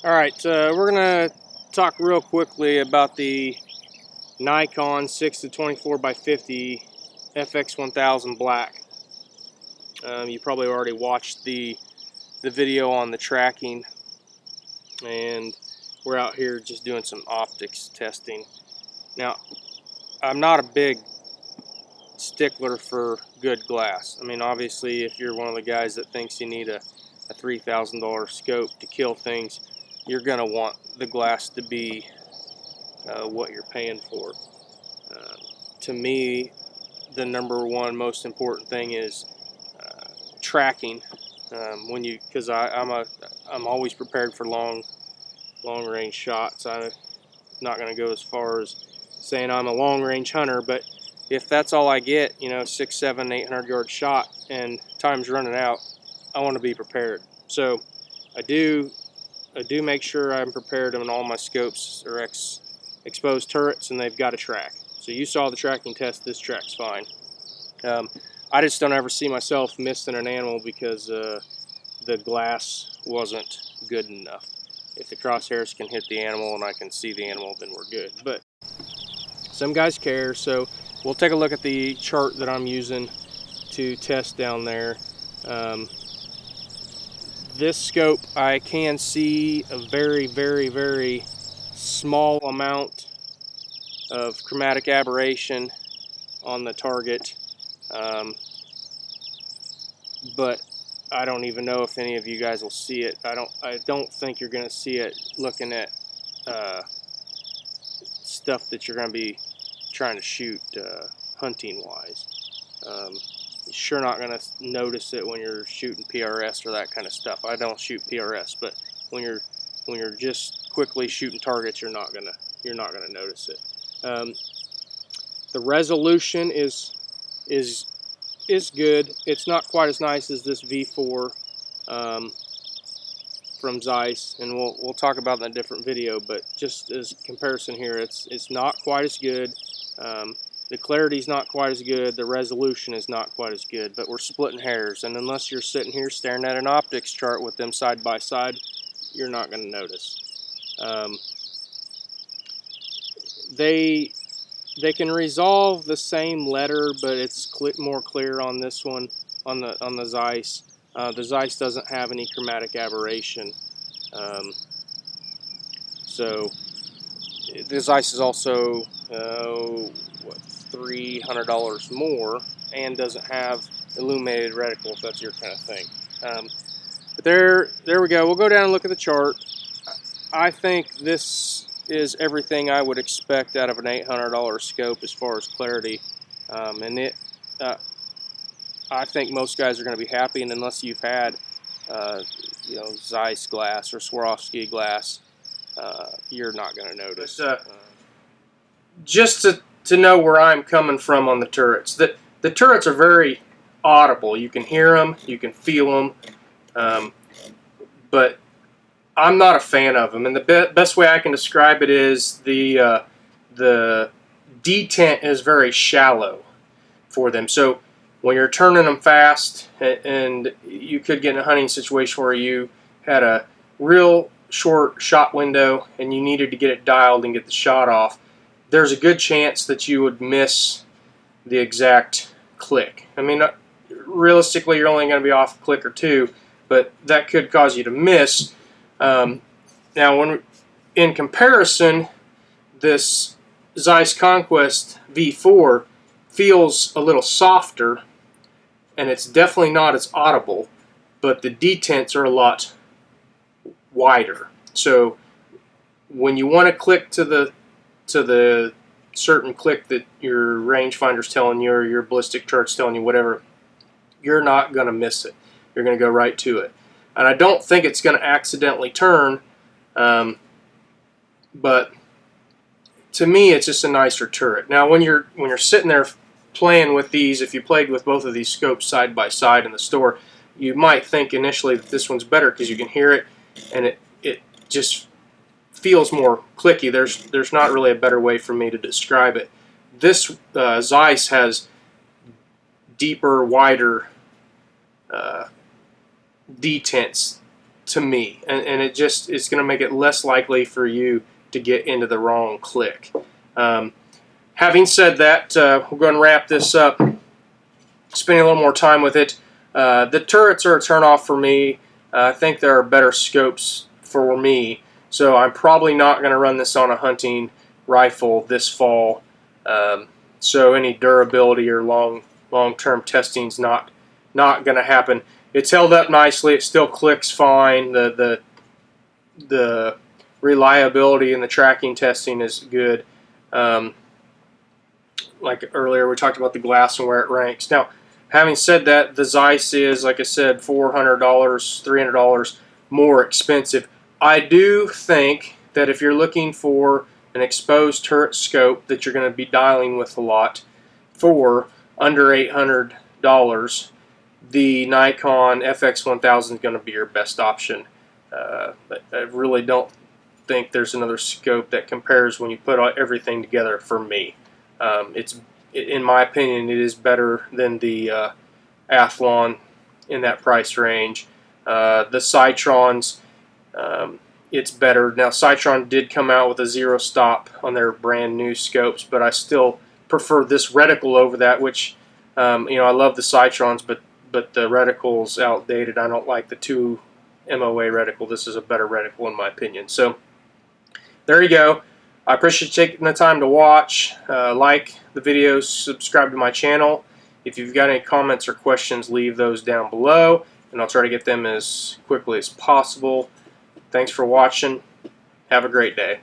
Alright, we're going to talk real quickly about the Nikon 6-24x50 FX1000 Black. You probably already watched the video on the tracking, and we're out here just doing some optics testing. Now, I'm not a big stickler for good glass. I mean, obviously, if you're one of the guys that thinks you need a $3,000 scope to kill things, you're going to want the glass to be what you're paying for. To me, the number one most important thing is tracking. Because I'm always prepared for long range shots. I'm not going to go as far as saying I'm a long range hunter, but if that's all I get, 6, 7, 800 yard shot and time's running out, I want to be prepared. So I do make sure I'm prepared on all my scopes or exposed turrets, and they've got a track. So you saw the tracking test. This track's fine. I just don't ever see myself missing an animal because the glass wasn't good enough. If the crosshairs can hit the animal and I can see the animal, then we're good. But some guys care, so we'll take a look at the chart that I'm using to test down there. This scope, I can see a very, very, very small amount of chromatic aberration on the target, but I don't even know if any of you guys will see it. I don't think you're going to see it looking at stuff that you're going to be trying to shoot hunting wise. You're sure not going to notice it when you're shooting PRS or that kind of stuff. I don't shoot PRS, but when you're just quickly shooting targets, you're not gonna notice it. The resolution is good. It's not quite as nice as this V4 from Zeiss, and we'll talk about that in a different video. But just as a comparison here, it's not quite as good. The clarity's not quite as good. The resolution is not quite as good. But we're splitting hairs, and unless you're sitting here staring at an optics chart with them side by side, you're not going to notice. They can resolve the same letter, but it's more clear on this one, on the Zeiss. The Zeiss doesn't have any chromatic aberration, so the Zeiss is also what, $300 more, and doesn't have illuminated reticle, if that's your kind of thing. But there we go. We'll go down and look at the chart. I think this is everything I would expect out of an $800 scope as far as clarity, and I think most guys are going to be happy, and unless you've had Zeiss glass or Swarovski glass, you're not going to notice. Just to know where I'm coming from on the turrets, the turrets are very audible. You can hear them, you can feel them, but I'm not a fan of them. And the best way I can describe it is the detent is very shallow for them. So when you're turning them fast, and you could get in a hunting situation where you had a real short shot window and you needed to get it dialed and get the shot off, there's a good chance that you would miss the exact click. I mean, realistically, you're only going to be off a click or two, but that could cause you to miss. Now, in comparison, this Zeiss Conquest V4 feels a little softer, and it's definitely not as audible, but the detents are a lot wider. So when you want to click to the certain click that your rangefinder's telling you, or your ballistic turret's telling you, whatever, you're not going to miss it. You're going to go right to it. And I don't think it's going to accidentally turn, but to me, it's just a nicer turret. Now, when you're sitting there playing with these, if you played with both of these scopes side by side in the store, you might think initially that this one's better because you can hear it, and it just feels more clicky. There's not really a better way for me to describe it. This Zeiss has deeper, wider detents to me, and it just is going to make it less likely for you to get into the wrong click. Having said that, we're going to wrap this up, spending a little more time with it. The turrets are a turnoff for me. I think there are better scopes for me, so I'm probably not going to run this on a hunting rifle this fall. So any durability or long-term testing is not going to happen. It's held up nicely. It still clicks fine. The reliability and the tracking testing is good. Like earlier, we talked about the glass and where it ranks. Now, having said that, the Zeiss is, like I said, $400, $300 more expensive. I do think that if you're looking for an exposed turret scope that you're going to be dialing with a lot for under $800, the Nikon FX1000 is going to be your best option. But I really don't think there's another scope that compares when you put everything together for me. In my opinion, it is better than the Athlon in that price range. The Cytrons, it's better. Now, Cytron did come out with a zero stop on their brand new scopes, but I still prefer this reticle over that, which, I love the Cytrons, but the reticle's outdated. I don't like the 2 MOA reticle. This is a better reticle in my opinion. So, there you go. I appreciate you taking the time to watch. Like the videos, subscribe to my channel. If you've got any comments or questions, leave those down below, and I'll try to get them as quickly as possible. Thanks for watching. Have a great day.